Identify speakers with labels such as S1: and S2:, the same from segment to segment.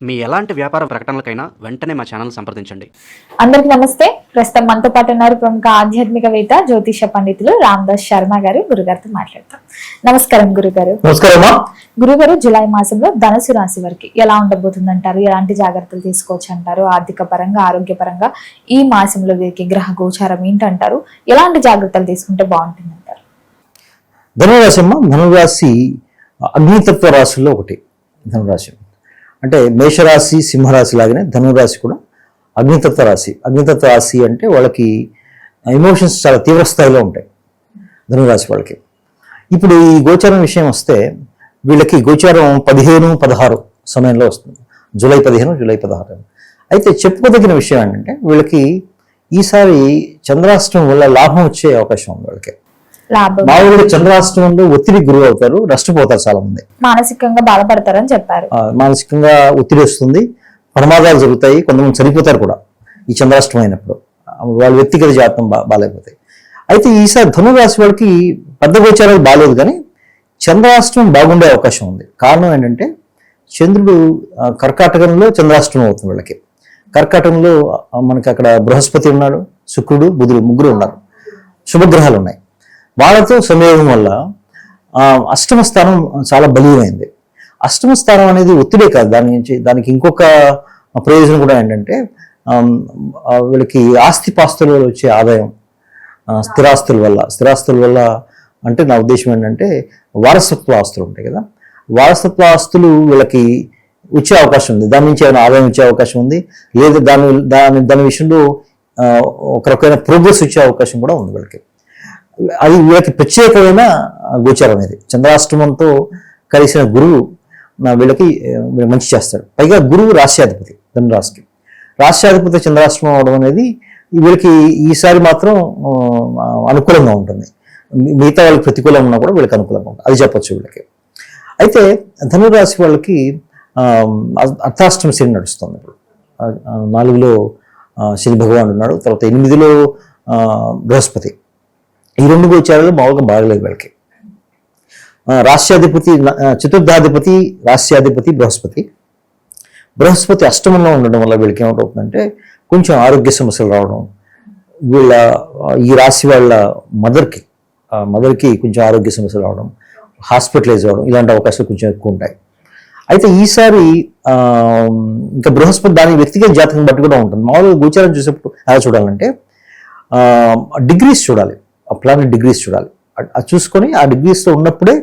S1: మీ ఎలాంటి వ్యాపార ప్రకటనలకైనా వెంటనే మా ఛానల్ సంప్రదించండి.
S2: అందరికి నమస్తే. ప్రస్తుతం మనతో పాటు ఉన్నారు ప్రముఖ ఆధ్యాత్మికవేత్త జ్యోతిష పండితులు రామదాస్ శర్మ గారు. గురుగారితో మాట్లాడతాం. నమస్కారం గురుగారు.
S3: నమస్కారమా.
S2: గురుగారు, జూలై మాసంలో ధనుసు రాశి వారికి ఎలా ఉండబోతుంది అంటారు? ఎలాంటి జాగ్రత్తలు తీసుకోవచ్చు అంటారు? ఆర్థిక పరంగా, ఆరోగ్యపరంగా ఈ మాసంలో వీరికి గ్రహ గోచారం ఏంటంటారు? ఎలాంటి జాగ్రత్తలు తీసుకుంటే బాగుంటుంది అంటారు?
S3: ధనురాశి అమ్మ, ధనురాశి అగ్నితత్వ రాశుల్లో ఒకటి. ధనురాశి అంటే మేషరాశి, సింహరాశి లాగానే ధనురాశి కూడా అగ్నితత్వ రాశి. అగ్నితత్వ రాశి అంటే వాళ్ళకి ఎమోషన్స్ చాలా తీవ్ర స్థాయిలో ఉంటాయి ధనురాశి వాళ్ళకి. ఇప్పుడు ఈ గోచారం విషయం వస్తే వీళ్ళకి గోచారం 15-16 సమయంలో వస్తుంది. July 15, July 16. అయితే చెప్పుకోదగిన విషయం ఏంటంటే వీళ్ళకి ఈసారి చంద్రాష్టమం వల్ల లాభం వచ్చే అవకాశం ఉంది వాళ్ళకి. మామూలుగా చంద్రాష్టమంలో ఒత్తిడి గురి అవుతారు, నష్టపోతారు చాలా మంది,
S2: మానసికంగా బాధపడతారని చెప్పారు.
S3: మానసికంగా ఒత్తిడి వస్తుంది, ప్రమాదాలు జరుగుతాయి, కొంతమంది చనిపోతారు కూడా ఈ చంద్రాష్టమం అయినప్పుడు. వాళ్ళ వ్యక్తిగత జాతకం బాగాలేకపోతాయి. అయితే ఈసారి ధనురాశి వాళ్ళకి పెద్ద గోచారాలు బాగాలేదు, కానీ చంద్రాష్టమం బాగుండే అవకాశం ఉంది. కారణం ఏంటంటే చంద్రుడు కర్కాటకంలో చంద్రాష్టమం అవుతుంది వీళ్ళకి. కర్కాటకంలో మనకి అక్కడ బృహస్పతి ఉన్నాడు, శుక్రుడు, బుధుడు, ముగ్గురు ఉన్నారు, శుభగ్రహాలు ఉన్నాయి. వాళ్ళతో సంయోగం వల్ల అష్టమ స్థానం చాలా బలీయమైంది. అష్టమ స్థానం అనేది ఒత్తిడే కాదు, దానికి ఇంకొక ప్రయోజనం కూడా ఏంటంటే వీళ్ళకి ఆస్తిపాస్తుల వల్ల వచ్చే ఆదాయం, స్థిరాస్తుల వల్ల అంటే నా ఉద్దేశం ఏంటంటే వారసత్వ ఆస్తులు ఉంటాయి కదా, వారసత్వ ఆస్తులు వీళ్ళకి వచ్చే అవకాశం ఉంది. దాని నుంచి ఏమైనా ఆదాయం వచ్చే అవకాశం ఉంది, లేదా దాని విషయంలో ఒక రకమైన ప్రోగ్రెస్ వచ్చే అవకాశం కూడా ఉంది వీళ్ళకి. అది వీళ్ళకి ప్రత్యేకమైన గోచారం ఇది. చంద్రాష్టమంతో కలిసిన గురువు వీళ్ళకి మంచి చేస్తాడు. పైగా గురువు రాశ్యాధిపతి, ధనురాశికి రాశ్యాధిపతి చంద్రాష్టమం అవడం అనేది వీళ్ళకి ఈసారి మాత్రం అనుకూలంగా ఉంటుంది. మిగతా వాళ్ళకి ప్రతికూలంగా ఉన్నా కూడా వీళ్ళకి అనుకూలంగా ఉంటుంది, అది చెప్పొచ్చు వీళ్ళకి. అయితే ధనురాశి వాళ్ళకి అర్ధాష్టమ శని నడుస్తుంది. ఇప్పుడు 4లో శని భగవానుడు ఉన్నాడు, తర్వాత 8లో బృహస్పతి. ఈ రెండు గోచారాలు మామూలుగా బాగలేదు వీళ్ళకి. రాశ్యాధిపతి, చతుర్థాధిపతి రాశ్యాధిపతి బృహస్పతి అష్టమంలో ఉండడం వల్ల వీళ్ళకి ఏమిటవుతుందంటే కొంచెం ఆరోగ్య సమస్యలు రావడం, ఈ రాశి వాళ్ళ మదర్కి కొంచెం ఆరోగ్య సమస్యలు రావడం, హాస్పిటలైజ్ అవ్వడం, ఇలాంటి అవకాశాలు కొంచెం ఎక్కువ ఉంటాయి. అయితే ఈసారి ఇంకా బృహస్పతి దాని వ్యక్తిగత జాతకం బట్టి కూడా ఉంటుంది. మామూలుగా గోచారం చూసేప్పుడు ఎలా చూడాలంటే డిగ్రీస్ చూడాలి, ఆ ప్లానెట్ డిగ్రీస్ చూడాలి. అది చూసుకొని ఆ డిగ్రీస్లో ఉన్నప్పుడే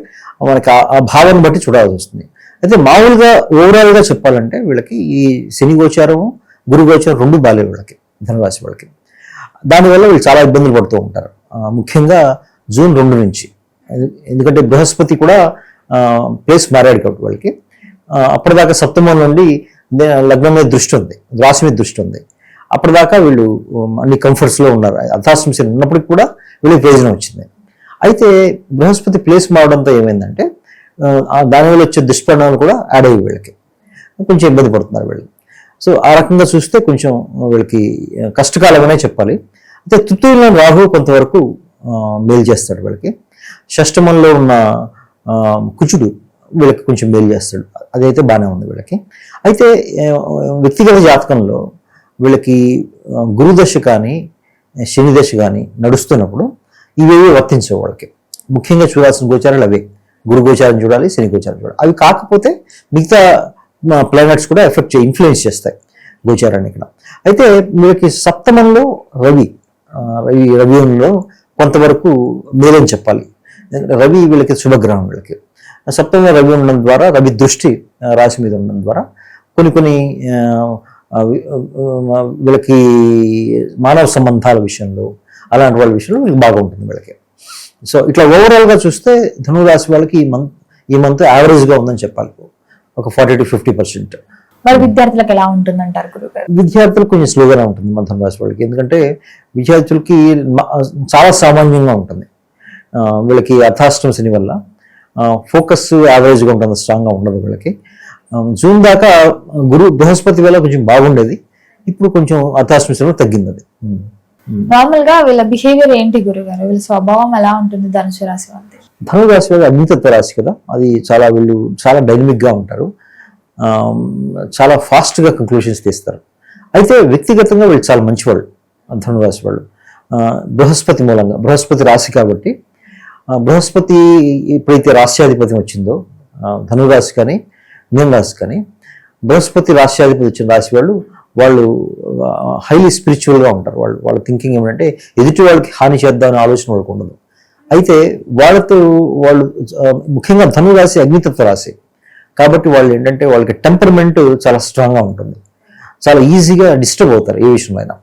S3: మనకి ఆ భావాన్ని బట్టి చూడాల్సి వస్తుంది. అయితే మామూలుగా ఓవరాల్గా చెప్పాలంటే వీళ్ళకి ఈ శని గోచారము, గురు గోచారం రెండు బాగాలేవు వీళ్ళకి, ధనురాశి వాళ్ళకి. దానివల్ల వీళ్ళు చాలా ఇబ్బందులు పడుతూ ఉంటారు, ముఖ్యంగా జూన్ 2 నుంచి. ఎందుకంటే బృహస్పతి కూడా ప్లేస్ మారాడు కాబట్టి వాళ్ళకి. అప్పటిదాకా సప్తమం నుండి లగ్నం మీద దృష్టి ఉంది, రాశి మీద దృష్టి ఉంది. అప్పటిదాకా వీళ్ళు అన్ని కంఫర్ట్స్లో ఉన్నారు. అర్ధాష్టమ శని ఉన్నప్పటికి కూడా వీళ్ళకి ప్రయోజనం వచ్చింది. అయితే బృహస్పతి ప్లేస్ మారడంతో ఏమైందంటే దానివల్ల వచ్చే దుష్పరిణామాలు కూడా యాడ్ అయ్యి వీళ్ళకి కొంచెం ఇబ్బంది పడుతున్నారు వీళ్ళు. సో ఆ రకంగా చూస్తే కొంచెం వీళ్ళకి కష్టకాలమనే చెప్పాలి. అయితే తృతీయంలో రాహు కొంతవరకు మేలు చేస్తాడు వీళ్ళకి. షష్టమంలో ఉన్న కుచుడు వీళ్ళకి కొంచెం మేలు చేస్తాడు, అదైతే బాగానే ఉంది వీళ్ళకి. అయితే వ్యక్తిగత జాతకంలో వీళ్ళకి గురుదశ కానీ శని దశ కానీ నడుస్తున్నప్పుడు ఇవేవి వర్తించవు వాళ్ళకి. ముఖ్యంగా చూడాల్సిన గోచారాలు అవే, గురు గోచారం చూడాలి, శని గోచారం చూడాలి. అవి కాకపోతే మిగతా ప్లానెట్స్ కూడా ఇన్ఫ్లుయెన్స్ చేస్తాయి గోచారాన్ని ఇక్కడ. అయితే వీళ్ళకి సప్తమంలో రవిలో కొంతవరకు మేలని చెప్పాలి. రవి వీళ్ళకి శుభగ్రహం. వీళ్ళకి సప్తమంలో రవి ఉండడం ద్వారా, రవి దృష్టి రాశి మీద ఉండడం ద్వారా కొన్ని వీళ్ళకి మానవ సంబంధాల విషయంలో, అలాంటి వాళ్ళ విషయంలో వీళ్ళకి బాగుంటుంది వీళ్ళకి. సో ఇట్లా ఓవరాల్గా చూస్తే ధనురాశి వాళ్ళకి ఈ మంత్ యావరేజ్గా ఉందని చెప్పాలి, ఒక 40-50%.
S2: మరి విద్యార్థులకు ఎలా ఉంటుందంటారు గురుగారు?
S3: విద్యార్థులకు కొంచెం స్లోగానే ఉంటుంది మన ధనురాశి వాళ్ళకి. ఎందుకంటే విద్యార్థులకి చాలా సామాన్యంగా ఉంటుంది. వీళ్ళకి అర్ధాష్టమ శని వల్ల ఫోకస్ యావరేజ్గా ఉంటుంది, స్ట్రాంగ్గా ఉండదు వీళ్ళకి. జూన్ దాకా బృహస్పతి వల్ల కొంచెం బాగుండేది, ఇప్పుడు కొంచెం అర్ధాష్టమ శని తగ్గింది అది.
S2: నార్మల్ గా వీళ్ళ బిహేవియర్ ఏంటి గురుగారు? వీళ్ళ స్వభావం ఎలా ఉంటుంది ధనుసు రాశి వాళ్ళది?
S3: ధనురాశి వాళ్ళు అగ్నితత్వ రాశి కదా, అది వీళ్ళు చాలా డైనమిక్ గా ఉంటారు. చాలా ఫాస్ట్గా కంక్లూషన్స్ తీస్తారు. అయితే వ్యక్తిగతంగా వీళ్ళు చాలా మంచివాళ్ళు, ధనురాశి వాళ్ళు. బృహస్పతి మూలంగా, బృహస్పతి రాశి కాబట్టి, బృహస్పతి ఎప్పుడైతే రాశ్యాధిపతి వచ్చిందో ధనురాశి కానీ మీన రాశి కానీ, బృహస్పతి రాశ్యాధిపతి వచ్చిన రాశి వాళ్ళు హైలీ స్పిరిచువల్గా ఉంటారు. వాళ్ళ థింకింగ్ ఏమంటే ఎదుటి వాళ్ళకి హాని చేద్దామనే ఆలోచన వాళ్ళకి ఉండదు. అయితే వాళ్ళు ముఖ్యంగా ధనురాశి అగ్నితత్వ రాశి కాబట్టి వాళ్ళు ఏంటంటే వాళ్ళకి టెంపర్మెంట్ చాలా స్ట్రాంగ్గా ఉంటుంది, చాలా ఈజీగా డిస్టర్బ్ అవుతారు ఏ విషయంలో అయినా.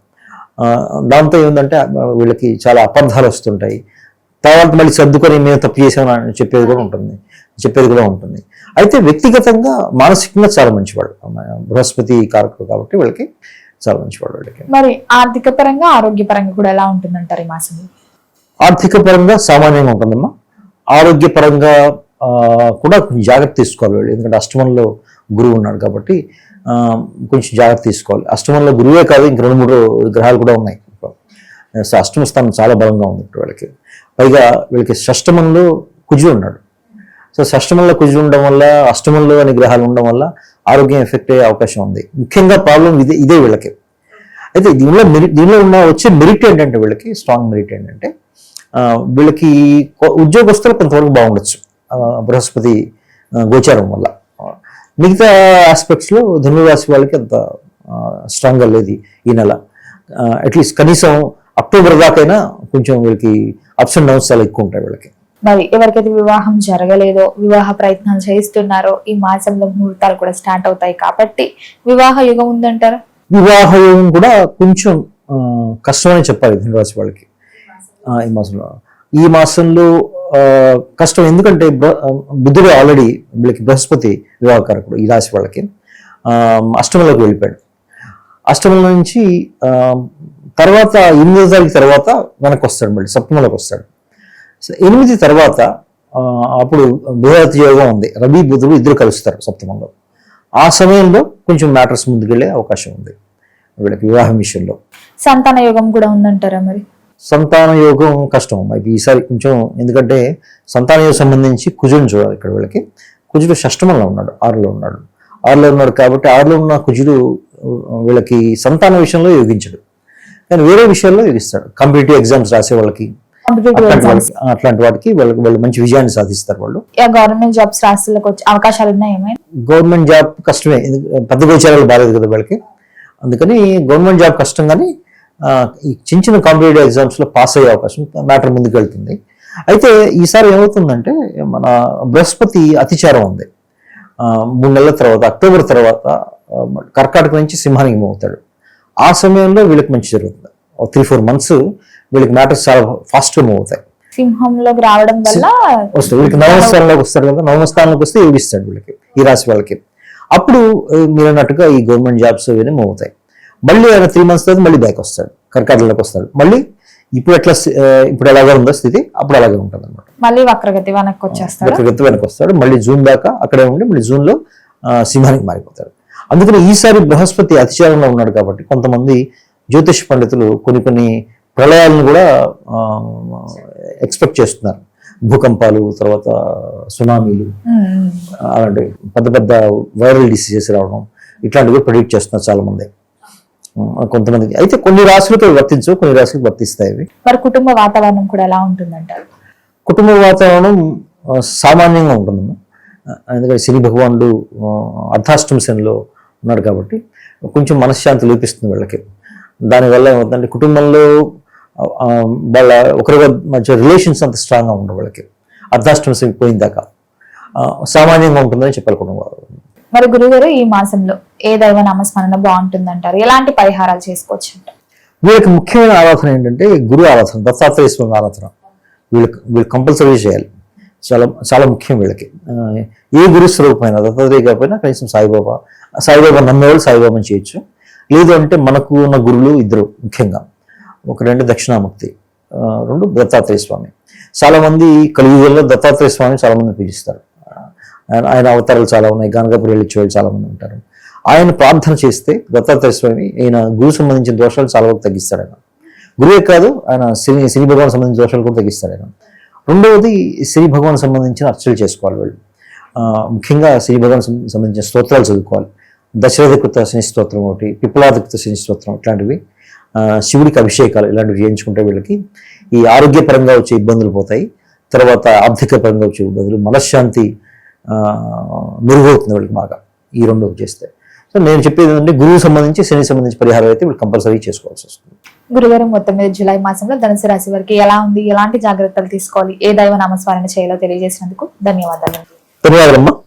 S3: దాంతో ఏంటంటే వీళ్ళకి చాలా అబద్ధాలు వస్తుంటాయి, తర్వాత మళ్ళీ సర్దుకొని మేము తప్పు చేసామని చెప్పేది కూడా ఉంటుంది. అయితే వ్యక్తిగతంగా మానసికంగా చాలా మంచివాడు, బృహస్పతి కారకుడు కాబట్టి వీళ్ళకి చాలా మంచివాడు. వీళ్ళకి
S2: మరి ఆర్థిక పరంగా ఆరోగ్యపరంగా కూడా ఎలా ఉంటుందంటారు ఈ మాసంలో?
S3: ఆర్థిక పరంగా సామాన్యంగా ఉంటుందమ్మా. ఆరోగ్యపరంగా కూడా కొంచెం జాగ్రత్త తీసుకోవాలి వీళ్ళు, ఎందుకంటే అష్టమంలో గురువు ఉన్నాడు కాబట్టి కొంచెం జాగ్రత్త తీసుకోవాలి. అష్టమంలో గురువే కాదు, ఇంక 2-3 గ్రహాలు కూడా ఉన్నాయి. సో అష్టమ స్థానం చాలా బలంగా ఉంది ఇప్పుడు వీళ్ళకి. పైగా వీళ్ళకి షష్టమంలో కుజుడు ఉన్నాడు. సో షష్టమంలో కుజుడు ఉండడం వల్ల, అష్టమంలో అనే గ్రహాలు ఉండడం వల్ల ఆరోగ్యం ఎఫెక్ట్ అయ్యే అవకాశం ఉంది. ముఖ్యంగా ప్రాబ్లం ఇదే వీళ్ళకి. అయితే దీనిలో వచ్చే మెరిట్ ఏంటంటే, వీళ్ళకి స్ట్రాంగ్ మెరిట్ ఏంటంటే, వీళ్ళకి ఉద్యోగస్తులు కొంతవరకు బాగుండొచ్చు బృహస్పతి గోచారం వల్ల. మిగతా ఆస్పెక్ట్స్లో ధనురాశి వాళ్ళకి అంత స్ట్రాంగ్గా లేదు ఈ నెల. అట్లీస్ట్ కనీసం అక్టోబర్ దాకైనా కొంచెం వీళ్ళకి అప్స్ అండ్ డౌన్స్ చాలా ఎక్కువ ఉంటాయి వీళ్ళకి.
S2: మరి ఎవరికైతే వివాహం జరగలేదో, వివాహ ప్రయత్నాలు చేస్తున్నారో, ఈ మాసంలో ముహూర్తాలు కూడా స్టార్ట్ అవుతాయి కాబట్టి వివాహ యుగం ఉందంటారా?
S3: వివాహ యుగం కూడా కొంచెం కష్టమని చెప్పాలి ధనురాశి వాళ్ళకి ఈ మాసంలో కష్టం. ఎందుకంటే బుధుడు ఆల్రెడీ వీళ్ళకి బృహస్పతి వివాహకారకుడు ఈ రాశి వాళ్ళకి అష్టమంలోకి వెళ్ళిపోయాడు. అష్టమం నుంచి తర్వాత 8వ తారీఖు తర్వాత వెనక్కి వస్తాడు, మళ్ళీ సప్తమంలోకి వస్తాడు. 8 తర్వాత అప్పుడు బృహత్ యోగం ఉంది, రవి బుధుడు ఇద్దరు కలుస్తారు సప్తమంలో. ఆ సమయంలో కొంచెం మ్యాటర్స్ ముందుకెళ్లే అవకాశం ఉంది వీళ్ళకి వివాహం విషయంలో.
S2: సంతాన యోగం కూడా ఉందంటారా? మరి
S3: సంతాన యోగం కష్టం ఈసారి కొంచెం, ఎందుకంటే సంతాన యోగం సంబంధించి కుజుడిని చూడాలి ఇక్కడ వీళ్ళకి. కుజుడు షష్టమంలో ఉన్నాడు, 6లో ఉన్నాడు కాబట్టి 6లో ఉన్న కుజుడు వీళ్ళకి సంతాన విషయంలో యోగించడు, కానీ వేరే విషయాల్లో యోగిస్తాడు. కాంపిటేటివ్ ఎగ్జామ్స్ రాసే వాళ్ళకి, అట్లాంటి వాటికి వాళ్ళు మంచి విజయాన్ని సాధిస్తారు. వాళ్ళు
S2: గవర్నమెంట్ జాబ్స్ రాష్ట్రాలకు వచ్చే అవకాశాలు ఉన్నాయి.
S3: గవర్నమెంట్ జాబ్ కష్టమే, పెద్ద గోచారాలు బాగాలేదు కదా వాళ్ళకి, అందుకని గవర్నమెంట్ జాబ్ కష్టం. కానీ ఈ చిన్న కాంపిటేటివ్ ఎగ్జామ్స్ లో పాస్ అయ్యే అవకాశం, మ్యాటర్ ముందుకు వెళ్తుంది. అయితే ఈసారి ఏమవుతుందంటే, మన బృహస్పతి అతిచారం ఉంది 3 నెలల తర్వాత, అక్టోబర్ తర్వాత కర్కాటక నుంచి సింహానికి మూవ్ అవుతాడు. ఆ సమయంలో వీళ్ళకి మంచి జరుగుతుంది. 3-4 మంత్స్ వీళ్ళకి మ్యాటర్స్ చాలా ఫాస్ట్ గా మూవ్ అవుతాయి.
S2: సింహంలోకి రావడం వల్ల
S3: వస్తాడు, వీళ్ళకి నవమ స్థానంలోకి వస్తాడు కదా, నవమ స్థానంలోకి వస్తే యోగిస్తాడు వీళ్ళకి, ఈ రాశి వాళ్ళకి. అప్పుడు మీరు అన్నట్టుగా ఈ గవర్నమెంట్ జాబ్స్ ఇవన్నీ మూవ్ అవుతాయి. మళ్ళీ ఆయన 3 మంత్స్ తర్వాత మళ్ళీ బ్యాక్ వస్తాడు, కర్కాటకలోకి వస్తాడు. మళ్ళీ ఇప్పుడు ఎలాగా ఉందో స్థితి అప్పుడు అలాగే ఉంటుంది అనమాట.
S2: మళ్ళీ వక్రగతి వెనక్కి
S3: వస్తాడు. మళ్ళీ జూన్ దాకా అక్కడే ఉండి మళ్ళీ జూన్ లో సింహానికి మారిపోతాడు. అందుకని ఈసారి బృహస్పతి అతిచారంలో ఉన్నాడు కాబట్టి కొంతమంది జ్యోతిష్ పండితులు కొన్ని ప్రళయాలను కూడా ఎక్స్పెక్ట్ చేస్తున్నారు. భూకంపాలు, తర్వాత సునామీలు, అలాంటి పెద్ద వైరల్ డిసీజెస్ రావడం, ఇట్లాంటివి ప్రెడిక్ట్ చేస్తున్నారు చాలా మంది కొంతమందికి. అయితే కొన్ని రాశులకు వర్తించవు, కొన్ని రాశులకు వర్తిస్తాయి.
S2: మరి కుటుంబ వాతావరణం కూడా ఎలా ఉంటుందంటారు?
S3: కుటుంబ వాతావరణం సామాన్యంగా ఉంటుంది, ఎందుకంటే శని భగవానుడు అర్ధాష్టమ శనిలో ఉన్నాడు కాబట్టి కొంచెం మనశ్శాంతి లోపిస్తుంది వీళ్ళకి. దానివల్ల ఏమవుతుందంటే కుటుంబంలో వాళ్ళ ఒకరి మధ్య రిలేషన్స్ అంత స్ట్రాంగ్గా ఉండవు వాళ్ళకి, అర్ధాష్టమ శని పోయిందాకా సామాన్యంగా ఉంటుందని చెప్పాలి కుటుంబం.
S2: మరి గురుగారు ఈ మాసంలో ఏ దైవ నామస్మరణ బాగుంటుందంటారు? ఎలాంటి పరిహారాలు చేసుకోవచ్చు అంటారు?
S3: వీళ్ళకి ముఖ్యమైన ఆరాధన ఏంటంటే గురు ఆరాధన, దత్తాత్రేయ స్వామి ఆరాధన వీళ్ళు కంపల్సరీ చేయాలి. చాలా చాలా ముఖ్యం వీళ్ళకి. ఏ గురు స్వరూపమైన దత్తాత్రేయ కాకపోయినా కనీసం సాయిబాబా నమ్మేవాళ్ళు సాయిబాబాని చేయొచ్చు. లేదు అంటే మనకు ఉన్న గురువులు ఇద్దరు ముఖ్యంగా, ఒకటంటే దక్షిణామూర్తి, 2 దత్తాత్రేయ స్వామి. చాలా మంది కలియుగంలో దత్తాత్రేయ స్వామి చాలా మంది పూజిస్తారు. ఆయన అవతారాలు చాలా ఉన్నాయి, గానగాపురి వెళ్ళిచ్చే వాళ్ళు చాలా మంది ఉంటారు. ఆయన ప్రార్థన చేస్తే దత్తాత్రేయ స్వామి ఆయన గురువు సంబంధించిన దోషాలు చాలా వరకు తగ్గిస్తాడు. ఆయన గురువే కాదు, ఆయన శని భగవాన్ సంబంధించిన దోషాలు కూడా తగ్గిస్తాడు ఆయన. రెండవది శని భగవాన్ సంబంధించిన అర్చనలు చేసుకోవాలి వీళ్ళు. ముఖ్యంగా శని భగవాన్ సంబంధించిన స్తోత్రాలు చదువుకోవాలి. దశరథకృత శని స్తోత్రం ఒకటి, పిప్పలాదకృత శని స్తోత్రం ఇట్లాంటివి, శివుడికి అభిషేకాలు ఇలాంటివి చేయించుకుంటే వీళ్ళకి ఈ ఆరోగ్యపరంగా వచ్చే ఇబ్బందులు పోతాయి. తర్వాత ఆర్థిక పరంగా వచ్చే ఇబ్బందులు, మనశ్శాంతి మెరుగవుతుంది వీళ్ళకి బాగా ఈ రెండు చేస్తే. సో నేను చెప్పేది ఏంటంటే గురువు సంబంధించి శని సంబంధించి పరిహారం అయితే వీళ్ళు కంపల్సరీ చేసుకోవాల్సి వస్తుంది.
S2: గురుగారు, మొత్తం మీద జూలై మాసంలో ధనుసు రాశి వారికి ఎలా ఉంది, ఎలాంటి జాగ్రత్తలు తీసుకోవాలి, ఏ దైవ నామస్మరణ చేయాలో తెలియజేసినందుకు ధన్యవాదాలు.
S3: ధన్యవాదాలమ్మా.